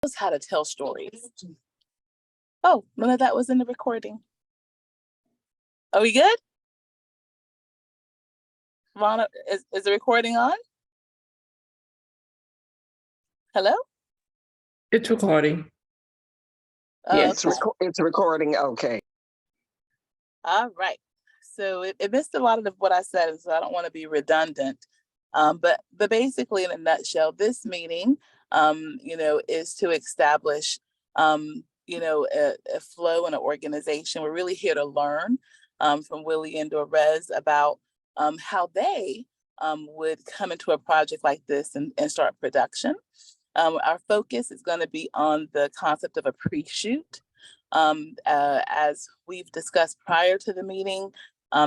knows how to tell stories. Oh, none of that was in the recording. Are we good? Vaughn, is the recording on? Hello? It's recording. Yes, Okay. it's recording. Okay. All right. So it missed a lot of what I said, and so I don't want to be redundant. But basically, in a nutshell, this meeting, is to establish, a flow in an organization. We're really here to learn from Willie and Dorez about how they would come into a project like this and start production. Our focus is going to be on the concept of a pre-shoot. As we've discussed prior to the meeting,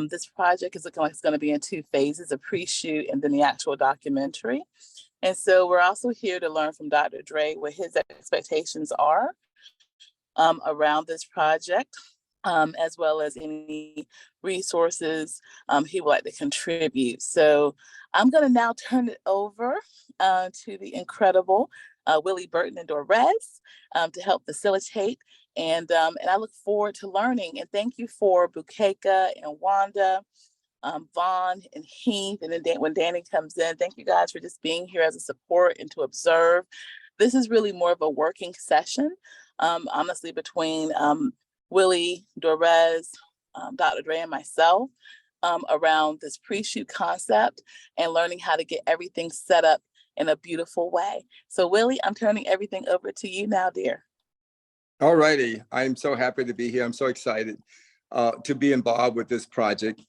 this project is looking like it's going to be in two phases, a pre-shoot and then the actual documentary. And so we're also here to learn from Dr. Dre what his expectations are around this project, as well as any resources he would like to contribute. So I'm going to now turn it over to the incredible Willie Burton and Dorez to help facilitate. And I look forward to learning. And thank you for Bukeka and Wanda, Vaughn and Heath. And then when Danny comes in, thank you guys for just being here as a support and to observe. This is really more of a working session, honestly, between Willie, Dorez, Dr. Dre, and myself around this pre-shoot concept and learning how to get everything set up in a beautiful way. So Willie, I'm turning everything over to you now, dear. All righty. I'm so happy to be here. I'm so excited to be involved with this project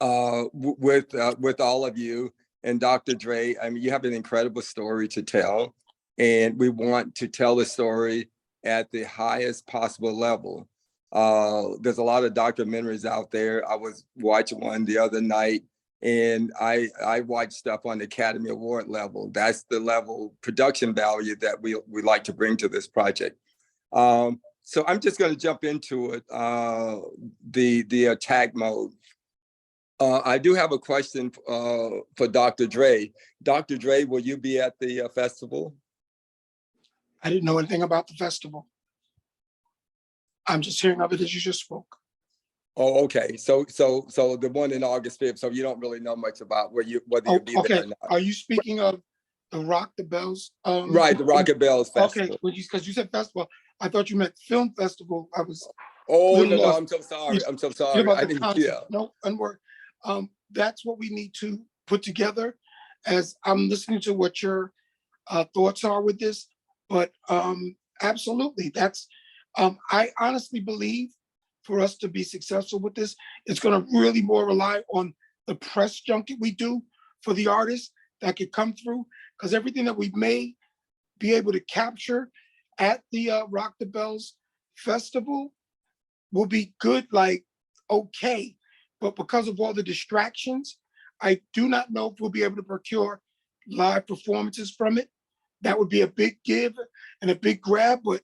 with all of you and Dr. Dre. I mean, you have an incredible story to tell, and we want to tell the story at the highest possible level. There's a lot of documentaries out there. I was watching one the other night, and I watch stuff on the Academy Award level. That's the level production value that we like to bring to this project. So I'm just going to jump into it, the attack mode. I do have a question for Dr. Dre. Dr. Dre, will you be at the festival? I didn't know anything about the festival. I'm just hearing of it as you just spoke. Oh, okay. So the one in August 5th. So you don't really know much about whether you'll be there or not. Are you speaking of the Rock the Bells? Right, the Rocket Bells Festival. Okay, because you said festival, I thought you meant film festival. I was. Oh no, I'm so sorry. I'm so sorry. I didn't hear. No, unword. That's what we need to put together. As I'm listening to what your thoughts are with this, but absolutely, that's. I honestly believe for us to be successful with this, it's going to really more rely on the press junket we do for the artists that could come through, because everything that we may be able to capture at the Rock the Bells Festival will be good, like, okay. But because of all the distractions, I do not know if we'll be able to procure live performances from it. That would be a big give and a big grab, but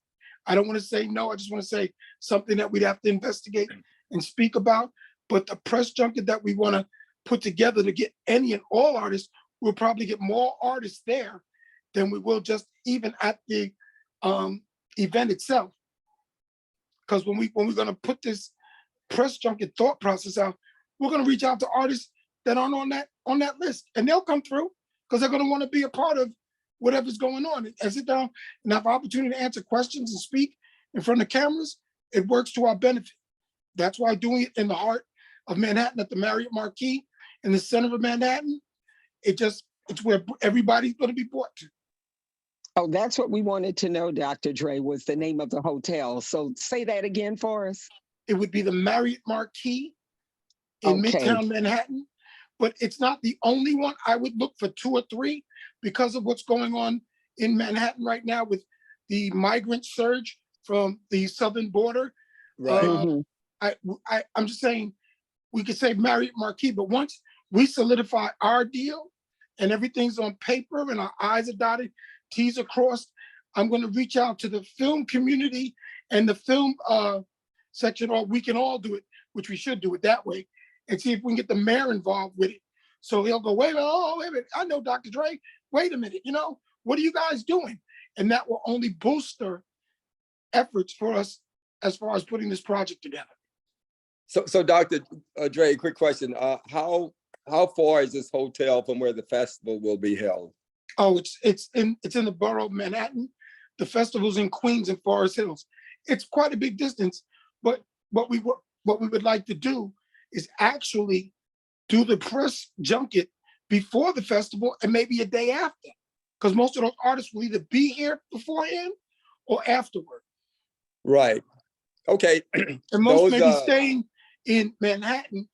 I don't want to say no. I just want to say something that we'd have to investigate and speak about. But the press junket that we want to put together to get any and all artists, we'll probably get more artists there than we will just even at the event itself. Because when we're going to put this press junket thought process out, we're going to reach out to artists that aren't on that list, and they'll come through because they're going to want to be a part of whatever's going on and sit down and have opportunity to answer questions and speak in front of cameras. It works to our benefit. That's why doing it in the heart of Manhattan at the Marriott Marquis in the center of Manhattan, it's where everybody's going to be brought to. Oh, that's what we wanted to know, Dr. Dre, was the name of the hotel. So say that again for us. It would be the Marriott Marquis in Midtown Manhattan, but it's not the only one. I would look for 2 or 3 because of what's going on in Manhattan right now with the migrant surge from the southern border. Right. I'm just saying, we could say Marriott Marquis, but once we solidify our deal and everything's on paper and our I's are dotted, T's are crossed, I'm going to reach out to the film community and the film section, or we can all do it, which we should do it that way, and see if we can get the mayor involved with it. So he'll go, wait a minute, I know Dr. Dre, wait a minute, what are you guys doing? and that will only booster efforts for us as far as putting this project together. So Dr. Dre, quick question. How far is this hotel from where the festival will be held? Oh, it's in the borough of Manhattan. The festival's in Queens and Forest Hills. It's quite a big distance, but what we would like to do is actually do the press junket before the festival and maybe a day after, because most of those artists will either be here beforehand or afterward. Right. Okay. And most Those, may be staying in Manhattan,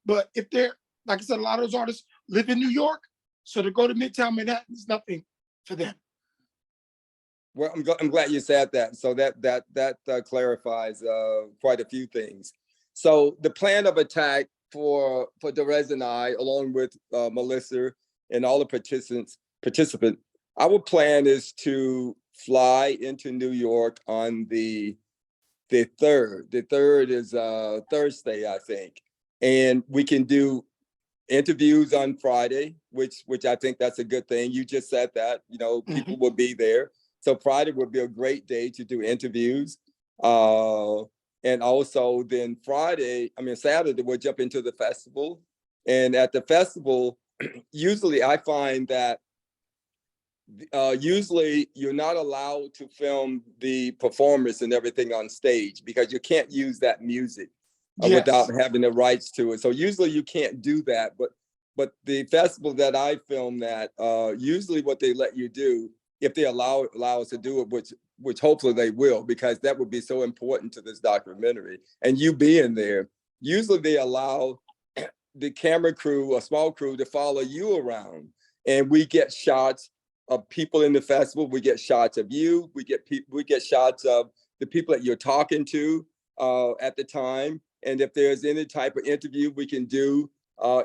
but if they're, like I said, a lot of those artists live in New York, so to go to Midtown Manhattan is nothing for them. Well, I'm glad you said that. So that clarifies quite a few things. So the plan of attack for Derez and I, along with Melissa and all the participants, our plan is to fly into New York on the 3rd. The 3rd is Thursday, I think, and we can do interviews on Friday, which I think that's a good thing. You just said that, people will be there. So Friday would be a great day to do interviews. And also then Saturday, we'll jump into the festival. And at the festival, usually I find that usually you're not allowed to film the performers and everything on stage because you can't use that music without having the rights to it. So usually you can't do that. But the festival that I filmed at, usually what they let you do, if they allow us to do it, which hopefully they will, because that would be so important to this documentary. And you being there, usually they allow the camera crew, a small crew, to follow you around, and we get shots of people in the festival. We get shots of you. We get shots of the people that you're talking to at the time. And if there's any type of interview we can do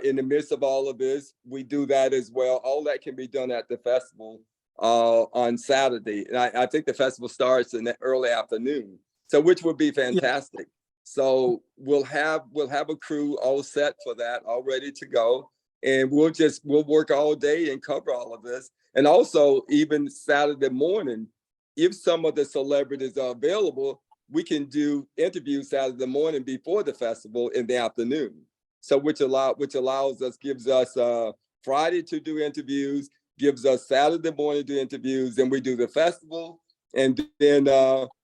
in the midst of all of this, we do that as well. All that can be done at the festival on Saturday. And I think the festival starts in the early afternoon, so which would be fantastic. So we'll have a crew all set for that, all ready to go. And we'll work all day and cover all of this. And also even Saturday morning, if some of the celebrities are available, we can do interviews Saturday morning before the festival in the afternoon. So which gives us Friday to do interviews, gives us Saturday morning to do interviews, and we do the festival. And then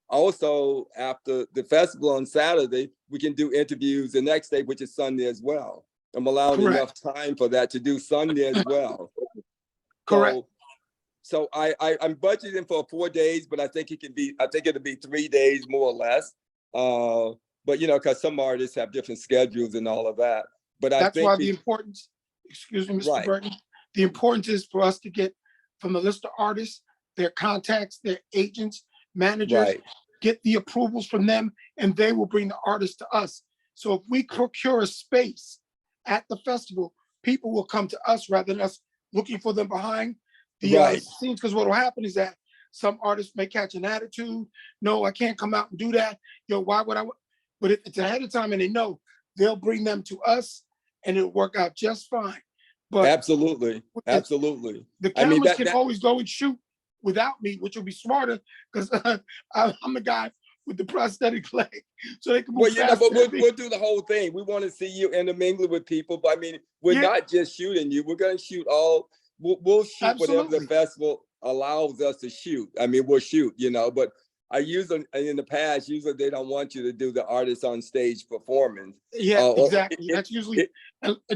also after the festival on Saturday, we can do interviews the next day, which is Sunday as well. I'm allowing enough time for that to do Sunday as well. Correct. So I'm budgeting for 4 days, but I think it'll be 3 days more or less. But because some artists have different schedules and all of that. But that's why the importance, excuse me, Mr. Burton, the importance is for us to get from the list of artists, their contacts, their agents, managers, get the approvals from them, and they will bring the artists to us. So if we procure a space at the festival, people will come to us rather than us looking for them behind the scenes. Because what will happen is that some artists may catch an attitude. No, I can't come out and do that. Why would I? But if it's ahead of time and they know, they'll bring them to us and it'll work out just fine. But absolutely. The cameras can always go and shoot without me, which will be smarter because I'm the guy with the prosthetic leg, so they can move faster. But we'll do the whole thing. We want to see you intermingle with people. But we're not just shooting you. We're going to shoot all. We'll shoot whatever the festival allows us to shoot. We'll shoot. But I usually in the past, they don't want you to do the artist on stage performance. Yeah, exactly. That's usually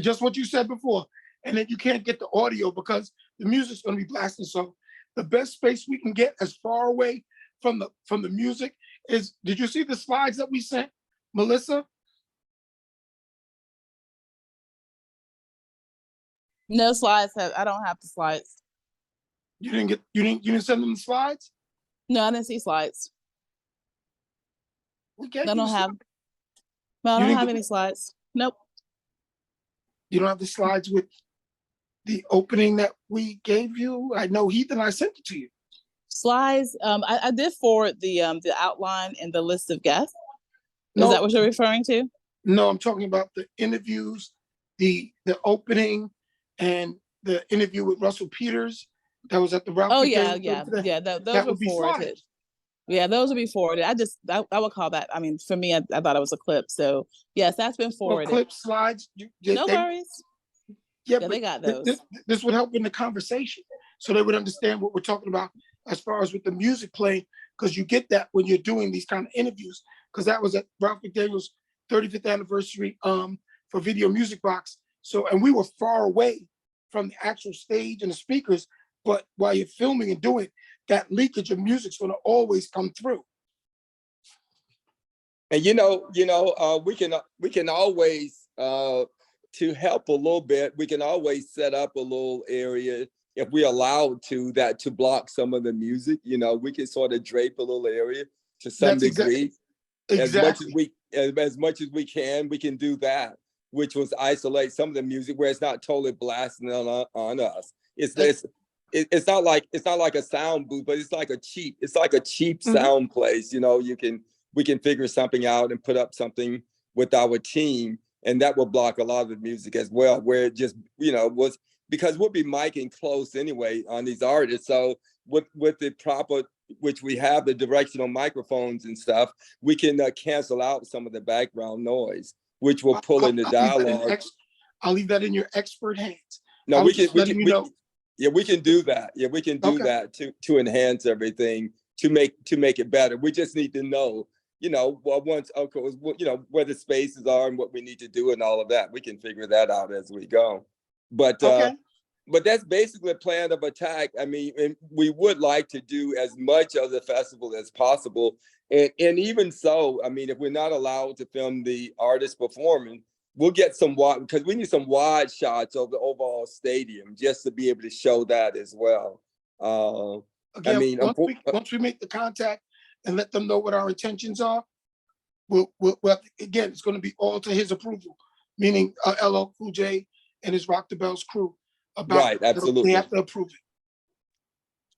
just what you said before. And then you can't get the audio because the music's going to be blasting. So the best space we can get as far away from the music is, did you see the slides that we sent, Melissa? No slides. I don't have the slides. You didn't send them the slides? No, I didn't see slides. I don't have any slides. Nope. You don't have the slides with the opening that we gave you? I know Heath and I sent it to you. Slides. I did forward the outline and the list of guests. Is that what you're referring to? No, I'm talking about the interviews, the opening, and the interview with Russell Peters that was at the Ralph Oh McDaniel yeah. 35th, Those that were would be forwarded. flyers. Yeah, those would be forwarded. I would call that. I mean, for me, I thought it was a clip. So yes, that's been Well, forwarded. clip slides, No worries. yeah, Yeah, but they got those. this would help in the conversation, so they would understand what we're talking about as far as with the music playing, because you get that when you're doing these kind of interviews. Because that was at Ralph McDaniel's 35th anniversary for Video Music Box. So, and we were far away from the actual stage and the speakers, but while you're filming and doing, that leakage of music's going to always come through. And we can always to help a little bit, we can always set up a little area if we allowed to block some of the music. We can sort of drape a little area to some That's degree. exactly. As much as we can do that, which was isolate some of the music where it's not totally blasting on us. It's not like a sound booth, but it's like a cheap sound place. We can figure something out and put up something with our team, and that will block a lot of the music as well, where it just was, because we'll be micing close anyway on these artists. So with the proper, which we have the directional microphones and stuff, we can cancel out some of the background noise, which will pull in the dialogue. I'll leave that in your expert hands. No, we can know. Yeah, we can do that. Yeah, we can do that to enhance everything, to make it better. We just need to know, where the spaces are and what we need to do and all of that. We can figure that out as we go. But that's basically a plan of attack. I mean, and we would like to do as much of the festival as possible. And even so, I mean, if we're not allowed to film the artist performing, we'll get some wide, because we need some wide shots of the overall stadium just to be able to show that as well. Again, I mean, once we make the contact and let them know what our intentions are, we'll again, it's going to be all to his approval, meaning LL Cool J and his Rock the Bells crew. Right, absolutely. They have to approve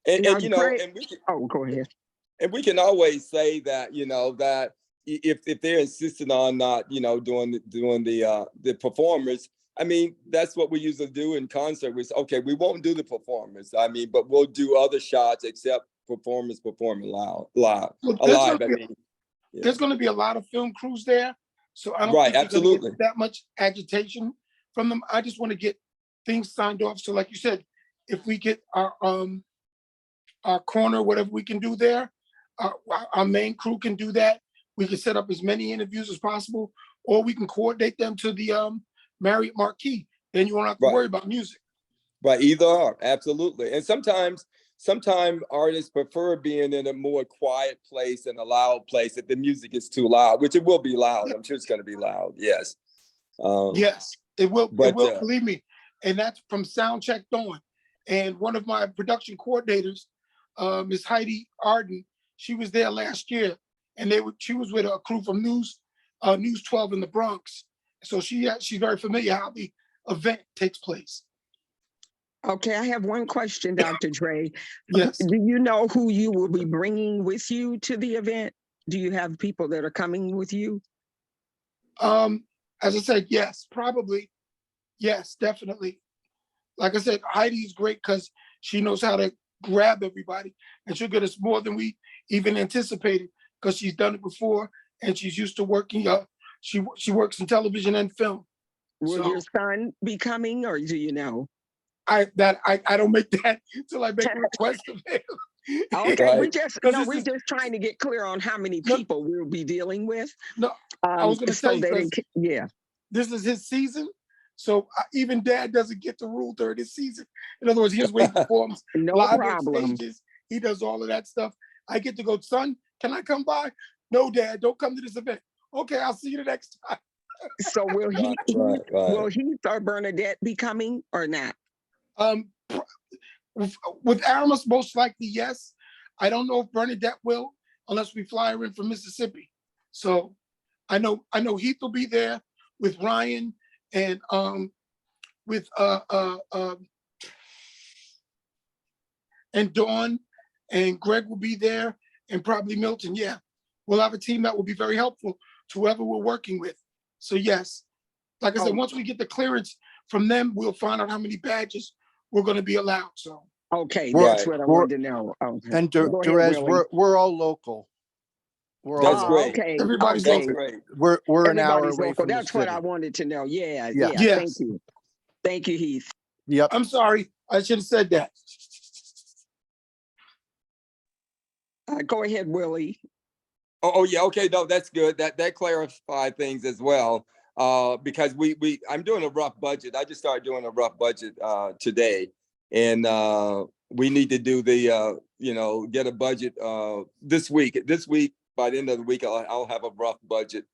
it. Go ahead. And we can always say that, that if they're insisting on not, doing the performance, I mean, that's what we usually do in concert. Okay, we won't do the performance. I mean, but we'll do other shots except performing live. There's going to be a lot of film crews there, so I don't think you're going to get that much agitation from them. I just want to get things signed off. So, like you said, if we get our corner, whatever we can do there, our main crew can do that. We can set up as many interviews as possible, or we can coordinate them to the Marriott Marquis. Then you won't have to worry about music. Right, either or, absolutely. And sometimes artists prefer being in a more quiet place and a loud place if the music is too loud, which it will be loud. I'm sure it's going to be loud. Yes. Yes, it will. It will, believe me. And that's from Soundcheck on. And one of my production coordinators, Ms. Heidi Arden, she was there last year, and she was with a crew from News 12 in the Bronx. So she's very familiar how the event takes place. Okay, I have one question, Dr. Dre. Yes. Do you know who you will be bringing with you to the event? Do you have people that are coming with you? As I said, yes, probably. Yes, definitely. Like I said, Heidi's great because she knows how to grab everybody, and she'll get us more than we even anticipated because she's done it before and she's used to working. She works in television and film. Will your son be coming, or do you know? I don't make that until I make a request of him. Okay, we're just trying to get clear on how many people we'll be dealing with. No, I was going to tell you, this is his season, so even Dad doesn't get to rule during his season. In other words, here's where he performs live on stages. He does all of that stuff. I get to go, son, can I come by? No, Dad, don't come to this event. Okay, I'll see you the next time. So will he or Bernadette be coming or not? With Aramis, most likely yes. I don't know if Bernadette will, unless we fly her in from Mississippi. So I know Heath will be there with Ryan and with and Dawn, and Greg will be there, and probably Milton. Yeah, we'll have a team that will be very helpful to whoever we're working with. So yes, like I said, once we get the clearance from them, we'll find out how many badges we're going to be allowed. So Okay, We're, that's Right. what I we're, wanted to know. Okay. and Go ahead, Derez, Willie. we're all local. We're all That's Oh, local. great. okay. Everybody's Okay. That's local. great. We're an hour Everybody's away local. from the That's what I city. wanted to know. Yeah, Yeah. yeah. Thank Yes. you. Thank you, Heath. Yep. I'm sorry. I should have said that. Go ahead, Willie. Oh, yeah. Okay. No, that's good. That clarified things as well. Because I'm doing a rough budget. I just started doing a rough budget today, and we need to do the get a budget this week. This week, by the end of the week, I'll have a rough budget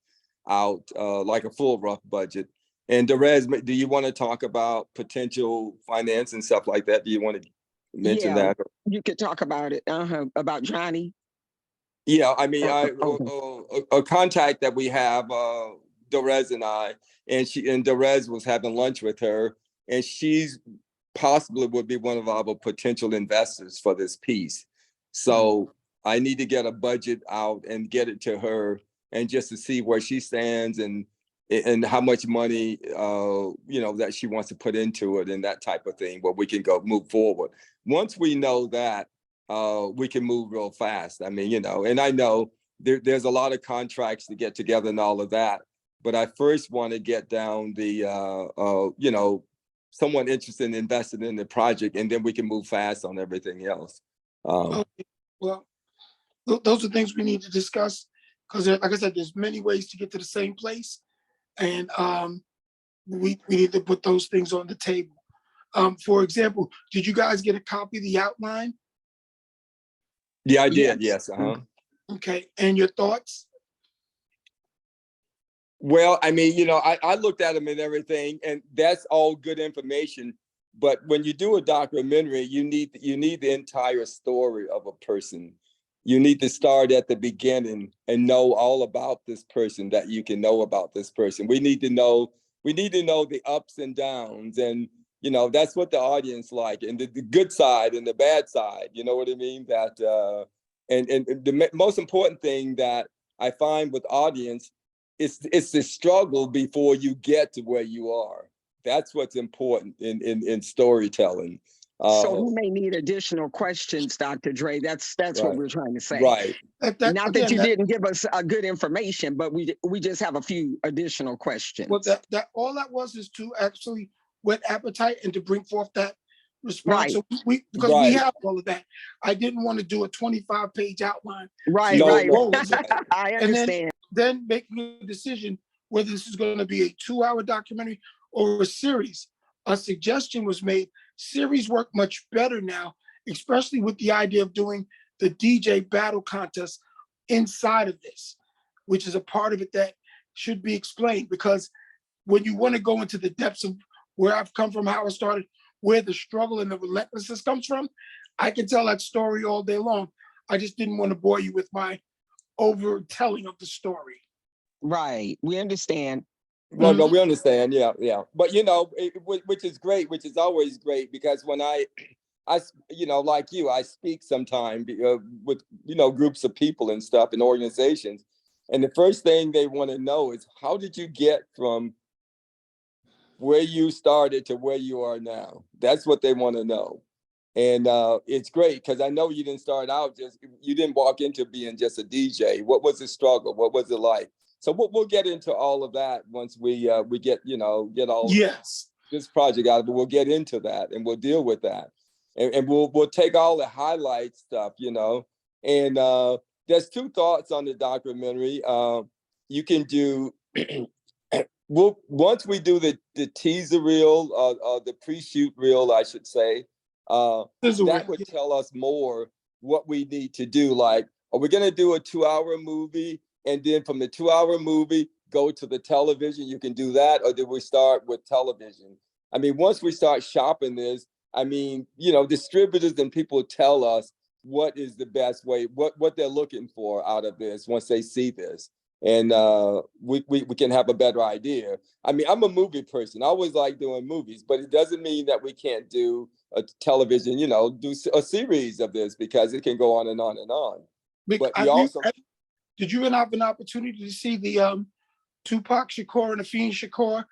out, like a full rough budget. And Derez, do you want to talk about potential finance and stuff like that? Do you want to mention Yeah, that? you could talk about it. About Johnny. Yeah, I mean, Okay. a contact that we have, Derez and I, and Derez was having lunch with her, and she's possibly would be one of our potential investors for this piece. So I need to get a budget out and get it to her, and just to see where she stands and how much money that she wants to put into it and that type of thing, where we can go move forward. Once we know that, we can move real fast. I mean, and I know there's a lot of contracts to get together and all of that, but I first want to get down the someone interested in investing in the project, and then we can move fast on everything else. Okay. Well, those are things we need to discuss because, like I said, there's many ways to get to the same place, and we need to put those things on the table. For example, did you guys get a copy of the outline? Yeah, I Yes. did. Yes. Okay, and your thoughts? Well, I mean, I looked at them and everything, and that's all good information. But when you do a documentary, you need the entire story of a person. You need to start at the beginning and know all about this person that you can know about this person. We need to know the ups and downs, and that's what the audience like, and the good side and the bad side. You know what I mean? That and the most important thing that I find with audience, it's the struggle before you get to where you are. That's what's important in storytelling. So we may need additional questions, Dr. Dre. That's what Right, we're trying to say. right, That Not that again, you didn't give us good information, but we just have a few additional questions. well, that all that was is to actually whet appetite and to bring forth that response. Right. So because we right. have all of that. I didn't want to do a 25-page outline. Right, No, right. no, What was it? I And understand. then making a decision whether this is going to be a 2-hour documentary or a series. A suggestion was made. Series work much better now, especially with the idea of doing the DJ battle contest inside of this, which is a part of it that should be explained. Because when you want to go into the depths of where I've come from, how I started, where the struggle and the relentlessness comes from, I can tell that story all day long. I just didn't want to bore you with my over telling of the story. Right. We understand. No, we understand. Yeah, yeah. But which is great, which is always great, because when I like you, I speak sometime with groups of people and stuff and organizations, and the first thing they want to know is, how did you get from where you started to where you are now? That's what they want to know. And it's great, because I know you didn't start out you didn't walk into being just a DJ. What was the struggle? What was it like? So we'll get into all of that once we get all Yes. this project out of it. We'll get into that and we'll deal with that, and we'll take all the highlight stuff, And there's two thoughts on the documentary. You can do. Once we do the teaser reel, the pre-shoot reel, I should say, that would tell us more what we need to do. Like, are we going to do a 2-hour movie, and then from the 2-hour movie go to the television? You can do that, or did we start with television? I mean, once we start shopping this, I mean, distributors and people tell us what is the best way, what they're looking for out of this once they see this. And we can have a better idea. I mean, I'm a movie person. I always like doing movies, but it doesn't mean that we can't do a television, do a series of this, because it can go on and on and on. But we also... Did you have an opportunity to see the Tupac Shakur and Afeni Shakur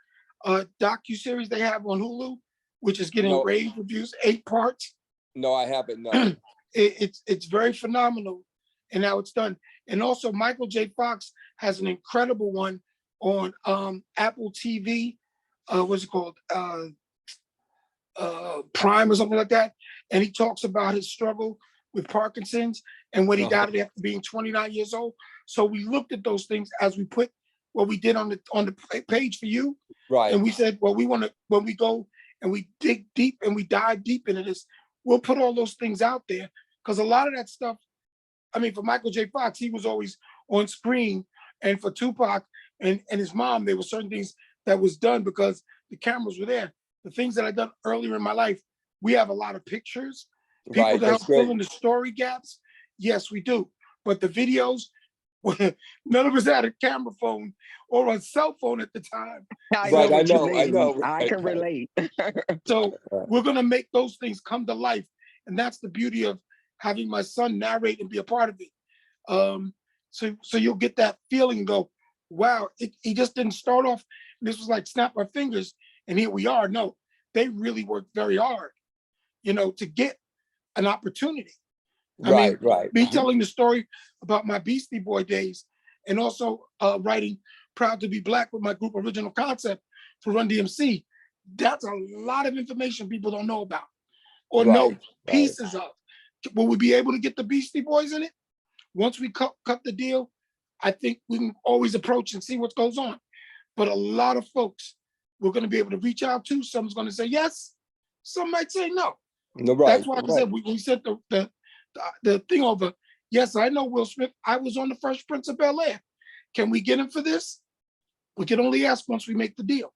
docu-series they have on Hulu, which is getting rave reviews, 8 parts? No, I haven't. No. It's very phenomenal and how it's done. And also Michael J. Fox has an incredible one on Apple TV. What's it called? Prime or something like that. And he talks about his struggle with Parkinson's and when he Uh-huh. died after being 29 years old. So we looked at those things as we put what we did on the page for you. Right. And we said, well, we want to, when we go and we dig deep and we dive deep into this, we'll put all those things out there. Because a lot of that stuff, I mean, for Michael J. Fox, he was always on screen. And for Tupac and his mom, there were certain things that was done because the cameras were there. The things that I done earlier in my life, we have a lot of pictures, people Right. to That's help fill great. in the story gaps. Yes, we do. But the videos, none of us had a camera phone or a cell phone at the time. I Right. know I what you know. I mean. know. I Right, can right, relate. So right. we're gonna make those things come to life. And that's the beauty of having my son narrate and be a part of it. So you'll get that feeling and go, wow, he just didn't start off. This was like snap our fingers and here we are. No, they really worked very hard, to get an opportunity. I mean, Right. Right. me telling the story about my Beastie Boy days and also writing Proud to Be Black with my group Original Concept for Run DMC, that's a lot of information people don't know about or know Right. Right. pieces of. Will we be able to get the Beastie Boys in it? Once we cut the deal, I think we can always approach and see what goes on. But a lot of folks we're going to be able to reach out to. Someone's going to say yes. Some might say no. No, right. That's why I Right. said we sent the thing over. Yes, I know Will Smith. I was on the Fresh Prince of Bel-Air. Can we get him for this? We can only ask once we make the deal.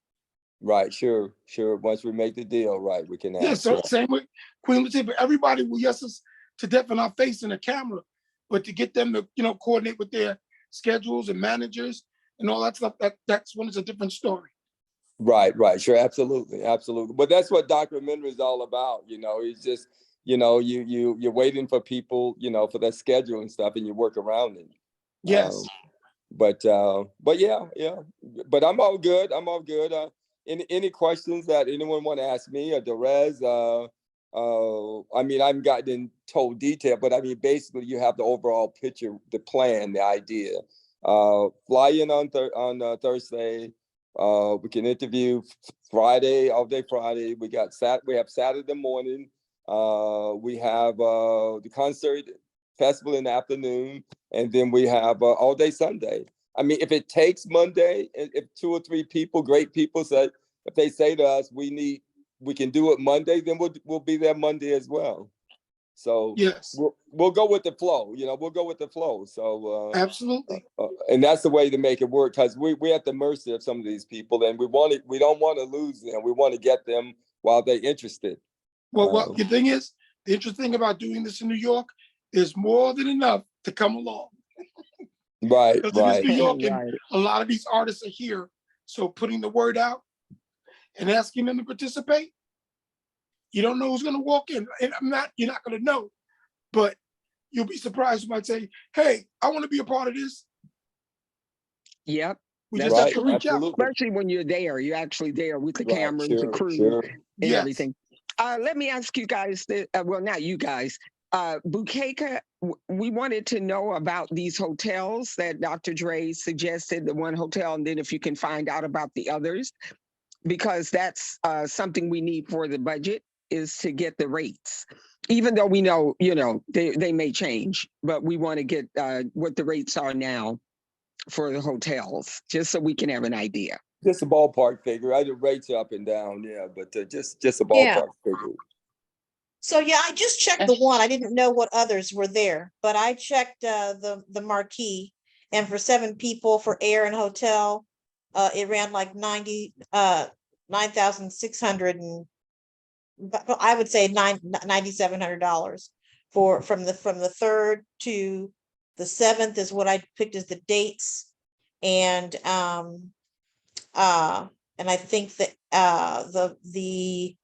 Right. Sure. Sure. Once we make the deal, right, we can Yeah, ask. so Yeah. same with Queen Latifah. Everybody will yes us to death in our face in a camera, but to get them to coordinate with their schedules and managers and all that stuff, that's when it's a different story. Right, right, sure, absolutely, absolutely. But that's what documentary is all about. It's just, you're waiting for people, for their schedule and stuff, and you work around it. Yes. But yeah, yeah. But I'm all good. I'm all good. Any questions that anyone want to ask me or Derez? I mean, I haven't gotten in total detail, but I mean, basically, you have the overall picture, the plan, the idea. Fly in on Thursday. We can interview Friday, all day Friday. We have Saturday morning. We have the concert festival in the afternoon, and then we have all day Sunday. I mean, if it takes Monday, if 2 or 3 people, great people say, if they say to us, we can do it Monday, then we'll be there Monday as well. So yes, we'll go with the flow. We'll go with the flow. So absolutely. and that's the way to make it work, because we're at the mercy of some of these people, and we don't want to lose them. We want to get them while they're interested. Well, the thing is, the interesting thing about doing this in New York, there's more than enough to come along. Right, Because it is right. New York, and Right. a lot of these artists are here. So putting the word out and asking them to participate, you don't know who's going to walk in. And you're not going to know, but you'll be surprised. You might say, hey, I want to be a part of this. Yep. We That's just have Right, to reach out. absolutely. Especially when you're there. You're actually there with the Right, cameras, the sure, crew, sure. and Yes. everything. Let me ask you guys, well, not you guys, Bukeka, we wanted to know about these hotels that Dr. Dre suggested, the one hotel, and then if you can find out about the others, because that's something we need for the budget, is to get the rates. Even though we know, they may change, but we want to get what the rates are now for the hotels, just so we can have an idea. Just a ballpark figure. I do rates up and down, yeah, but just a Yeah. ballpark figure. So yeah, I just checked the one. I didn't know what others were there, but I checked the marquee, and for 7 people for air and hotel, it ran like 9,600 and I would say $9,700 from the 3rd to the 7th is what I picked as the dates, and I think that the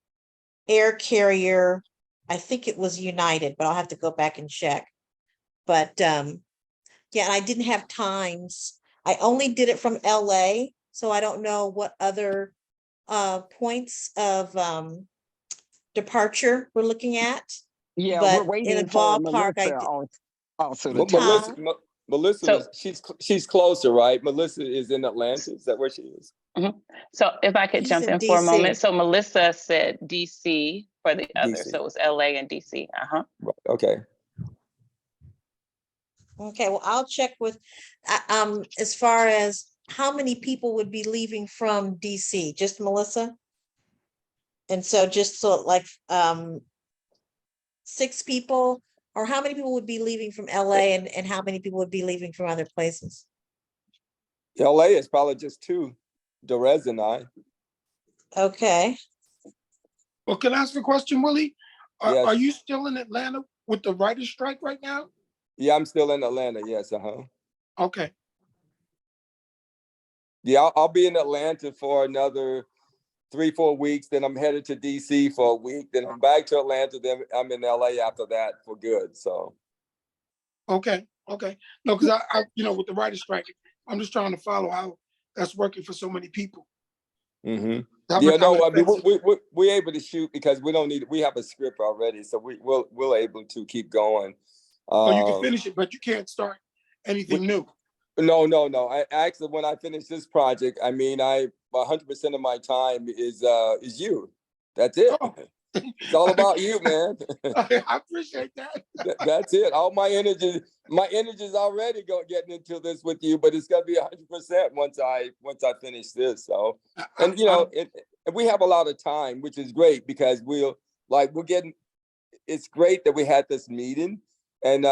air carrier, I think it was United, but I'll have to go back and check. But yeah, and I didn't have times. I only did it from LA, so I don't know what other points of departure we're looking at. Yeah, we're but in a waiting for ballpark, I Melissa did. also to Well, tell us. Huh? Melissa So, she's closer, right? Melissa is in Atlanta. Is that where she is? mhm. So if I could She's jump in in for a moment. DC. So Melissa said DC for the other. DC. So it was LA and DC. Uh-huh. Right. Okay. Okay, well, I'll check with, as far as how many people would be leaving from DC, just Melissa? And so just so like, 6 people, or how many people would be leaving from LA and how many people would be leaving from other places? LA is probably just 2, Derez and I. Okay, Well, can I ask a question, Willie? Yes. Are you still in Atlanta with the writer's strike right now? Yeah, I'm still in Atlanta. Yes. Okay. Yeah, I'll be in Atlanta for another 3-4 weeks. Then I'm headed to DC for a week. Then I'm back to Atlanta. Then I'm in LA after that for good. So. Okay. Okay. No, because I, with the writer's strike, I'm just trying to follow how that's working for so many people. Mm-hmm. How Yeah, much- how no, I it mean affects- we're able to shoot because we have a script already, so we're able to keep going. Oh, you can finish it, but you can't start anything new. No. I actually, when I finish this project, I mean, 100% of my time is you. That's it. Oh. It's all about you, man. I appreciate that. That's it. All my energy is already getting into this with you, but it's gonna be 100% once I finish this. So, and and we have a lot of time, which is great because we're getting. It's great that we had this meeting, and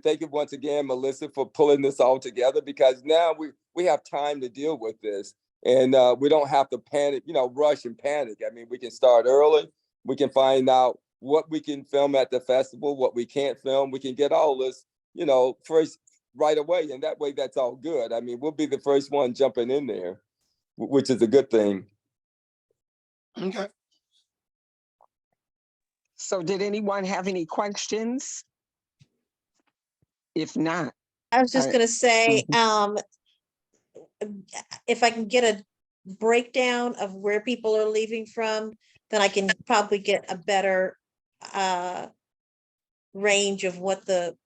thank you once again, Melissa, for pulling this all together because now we have time to deal with this, and we don't have to panic, rush and panic. I mean, we can start early. We can find out what we can film at the festival, what we can't film. We can get all this, first right away, and that way, that's all good. I mean, we'll be the first one jumping in there, which is a good thing. Okay. So did anyone have any questions? If not, I was just I- gonna say, Mhm. If I can get a breakdown of where people are leaving from, then I can probably get a better range of what the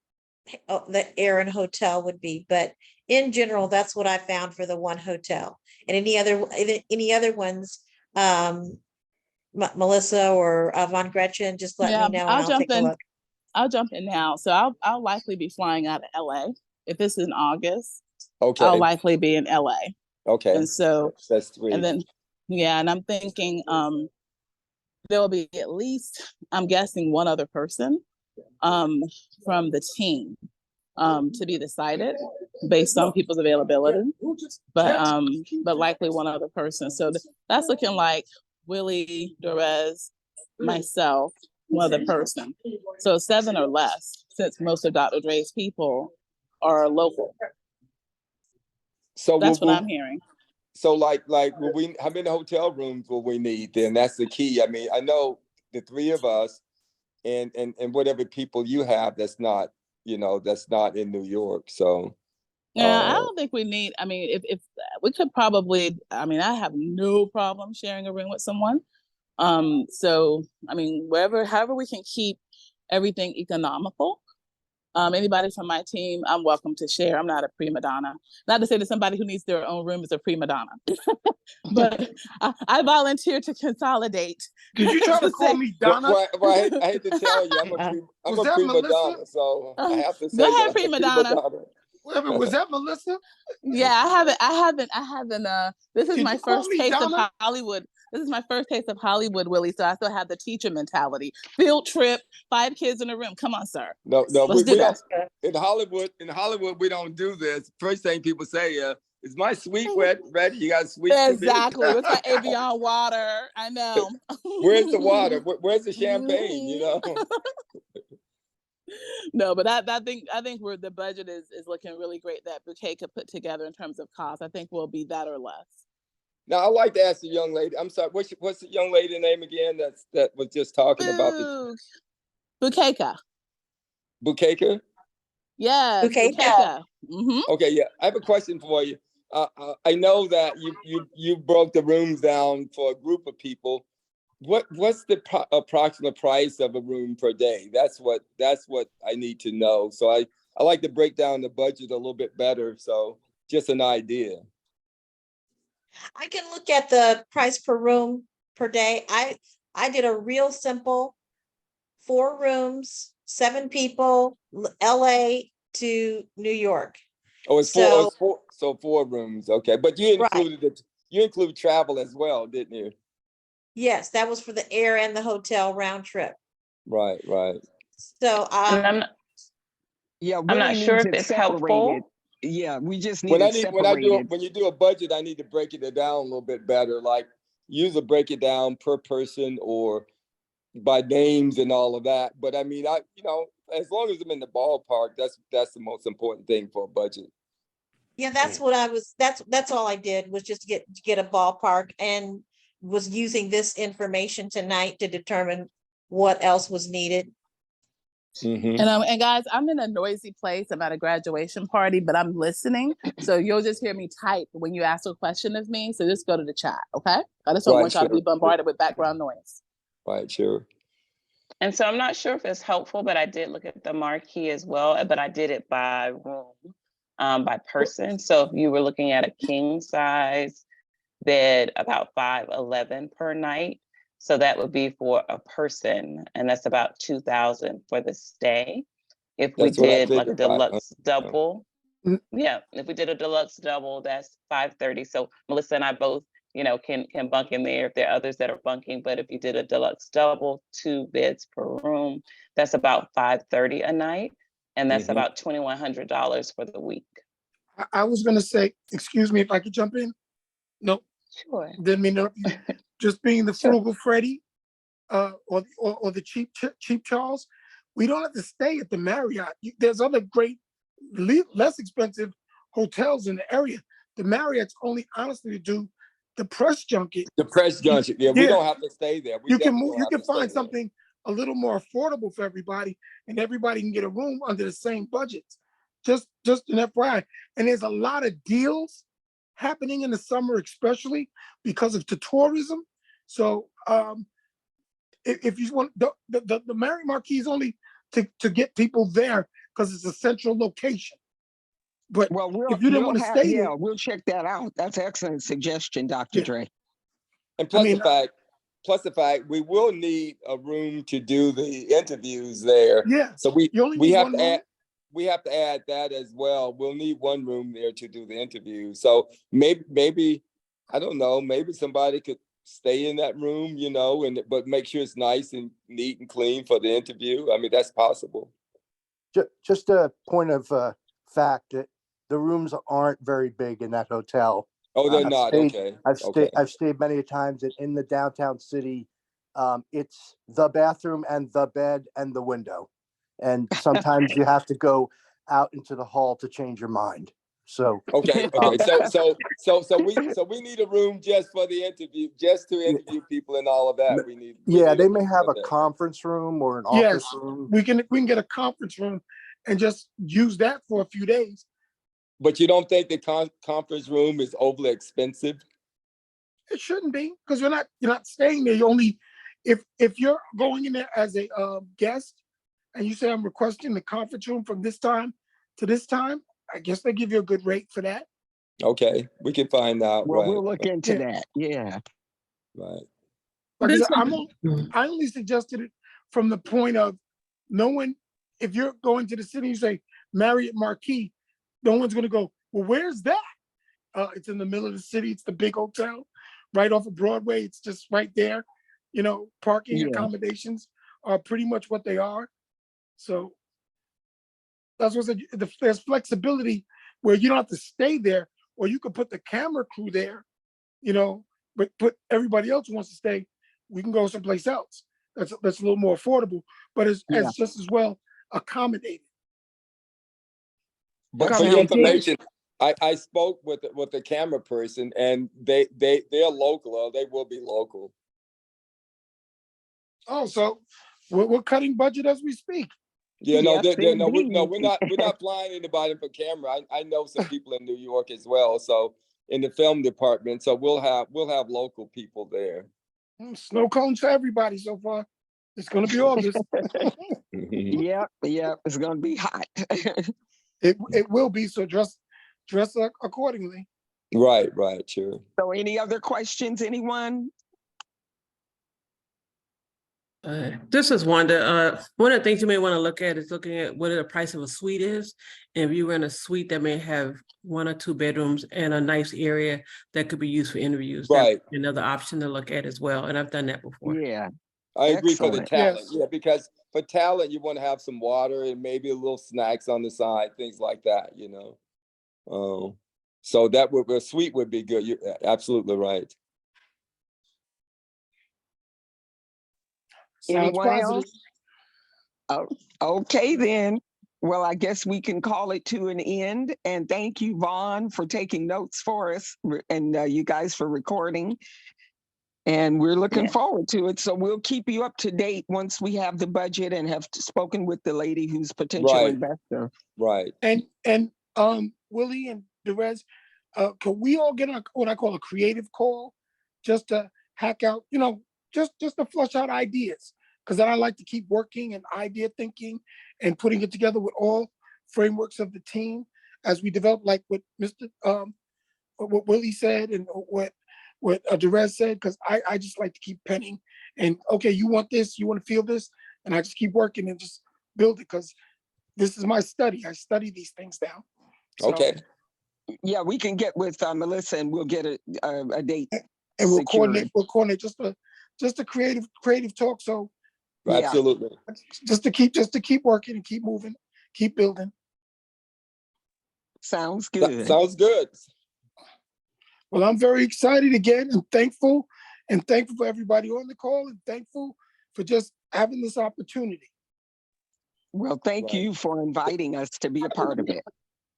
air and hotel would be. But in general, that's what I found for the one hotel. And any other ones, Melissa or Von Gretchen, just let me know and I'll take a look. I'll jump in now. So I'll likely be flying out of LA. If this is in August, Okay. I'll likely be in LA. Okay. And so that's 3. and then and I'm thinking there will be at least, I'm guessing, one other person from the team to be decided based on people's availability. But likely one other person. So that's looking like Willie, Dorez, myself, one other person. So 7 or less, since most of Dr. Dre's people are local. So That's what I'm hearing. So how many hotel rooms will we need then? That's the key. I mean, I know the 3 of us and whatever people you have that's not in New York. So Yeah, I don't think we need, I mean, if we could probably, I mean, I have no problem sharing a room with someone. So I mean, however we can keep everything economical. Anybody from my team, I'm welcome to share. I'm not a prima donna. Not to say that somebody who needs their own room is a prima donna, but I volunteer to consolidate. Did you try to call me Donna? Well, I hate to tell you, I'm a prima donna, so I have to say Go ahead, that prima donna. Wait a minute, was that Melissa? Yeah, I haven't. This is Did my you call first me taste Donna? of Hollywood. This is my first taste of Hollywood, Willie. So I still have the teacher mentality. Field trip, 5 kids in a room. Come on, sir. No, Let's do that. In Hollywood, we don't do this. First thing people say, is my suite ready? You got a suite? Exactly. What's my Evian water? I know. Where's the water? Where's the champagne? You know. No, but I think where the budget is looking really great that Bouquet could put together in terms of cost. I think we'll be that or less. Now I'd like to ask the young lady. I'm sorry. What's the young lady name again? That was just talking about the Bouquet. Bouquet. Yes, Bouquet. Mm-hmm. Okay, yeah. I have a question for you. I know that you broke the rooms down for a group of people. what's the approximate price of a room per day? That's what I need to know. So I like to break down the budget a little bit better. So just an idea. I can look at the price per room per day. I did a real simple 4 rooms, 7 people, LA to New York. Oh, it's So, four. So 4 rooms. Okay, but you right. included you include travel as well, didn't you? Yes, that was for the air and the hotel round trip. Right. So, And Yeah, I'm Willie not sure needs if it it's separated. helpful. Yeah, we just need it When separated. you do a budget, I need to break it down a little bit better. Like usually break it down per person or by names and all of that. But I mean, as long as I'm in the ballpark, that's the most important thing for a budget. yeah, that's what that's all I did was just get a ballpark, and was using this information tonight to determine what else was needed. Mm-hmm. And guys, I'm in a noisy place. I'm at a graduation party, but I'm listening. So you'll just hear me type when you ask a question of me. So just go to the chat, okay? I just don't want y'all to be bombarded with background noise. Right, sure. And so I'm not sure if it's helpful, but I did look at the marquee as well, but I did it by room, by person. So if you were looking at a king size bed, about 511 per night. So that would be for a person, and that's about 2,000 for the stay. If we That's what I did like a figured, 500. deluxe double, Mm. yeah, if we did a deluxe double, that's 530. So Melissa and I both, can bunk in there if there are others that are bunking. But if you did a deluxe double, 2 beds per room, that's about 530 a night, and that's Mhm. about $2,100 for the week. I was gonna say, excuse me if I could jump in. No, Sure. didn't mean to interrupt you. Just being the Sure. frugal Freddie, or the cheap Charles, we don't have to stay at the Marriott. There's other great, less expensive hotels in the area. The Marriott's only honestly to do the press junket. The press junction. Yeah, we Yeah. don't have to stay there. We You can definitely move. don't You have can to stay find there. something a little more affordable for everybody, and everybody can get a room under the same budget. Just an FYI. And there's a lot of deals happening in the summer, especially because of the tourism. So if you want the Marriott Marquis is only to get people there because it's a central location. But Well, if you didn't want to stay there, we'll check that out. That's an excellent suggestion, Dr. Yeah. Dre. And I mean, plus the fact we will need a room to do the interviews there. yeah. So You only we need have one to room. add we have to add that as well. We'll need one room there to do the interview. So maybe I don't know, maybe somebody could stay in that room, but make sure it's nice and neat and clean for the interview. I mean, that's possible. Just a point of fact that the rooms aren't very big in that hotel. Oh, they're I've not. stayed- Okay. I've stayed many times in the downtown city. It's the bathroom and the bed and the window, and sometimes you have to go out into the hall to change your mind. So Okay. So we need a room just for the interview, just to interview people and all of that. We need they a may room have for a that. conference room or an Yes, office room. we can get a conference room and just use that for a few days. But you don't think the conference room is overly expensive? It shouldn't be, because you're not staying there. You only if you're going in there as a guest and you say I'm requesting the conference room from this time to this time, I guess they give you a good rate for that. Okay, we can find out. Well, Right, we'll look into Yeah. that. Yeah. right. Like I This said, one- I only suggested it from the point of no one, if you're going to the city, you say Marriott Marquis, no one's gonna go, well, where's that? It's in the middle of the city. It's the big hotel right off of Broadway. It's just right there. Parking Yeah. accommodations are pretty much what they are. So that's what I said. There's flexibility where you don't have to stay there, or you could put the camera crew there, but everybody else who wants to stay, we can go someplace else. That's a little more affordable, but Yeah. as just as well accommodated. But That for your sounds good. information, I spoke with the camera person, and they're local, or they will be local. Oh, so we're cutting budget as we speak. Yeah, no, Yes, we're indeed. not flying anybody for camera. I know some people in New York as well, so in the film department, so we'll have local people there. Snow cones for everybody so far. It's gonna be August. Yep, it's gonna be hot. It will be, so dress accordingly. Right, sure. So any other questions, anyone? This is Wanda. One of the things you may want to look at is looking at what the price of a suite is. And if you're in a suite that may have 1 or 2 bedrooms and a nice area that could be used for interviews, Right. that's another option to look at as well. And I've done that before. Yeah, I agree for the Excellent. talent. Yes. Yeah, because for talent, you want to have some water and maybe a little snacks on the side, things like that, you know. So that would a suite would be good. You're absolutely right. Sounds anyone positive. else? Oh, okay then. Well, I guess we can call it to an end. And thank you, Vaughn, for taking notes for us, and you guys for recording. And we're looking Yeah. forward to it. So we'll keep you up to date once we have the budget and have spoken with the lady who's potential Right. investor. Right. And Willie and Derez, can we all get on what I call a creative call, just to hack out, just to flush out ideas, because then I like to keep working and idea thinking and putting it together with all frameworks of the team as we develop, like what what Willie said and what Derez said, because I just like to keep penning and, okay, you want this, you want to feel this, and I just keep working and just build it, because this is my study. I study these things now. So, Okay. Yeah, we can get with Melissa and we'll get a date. and we'll secured. coordinate just a creative talk. So Yeah. Absolutely. just to keep working and keep moving, keep building. Sounds That good. sounds good. Well, I'm very excited again and thankful for everybody on the call, and thankful for just having this opportunity. Well, thank Right. you for inviting us to be a part of it.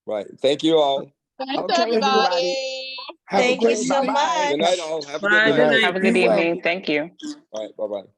Right. Thank you all. Thanks, Okay, everybody. Have a Thank you great so evening. much. Good night, all. Have a Bye, good good night. night. Have a Be good well. evening. Thank you. All right. Bye-bye.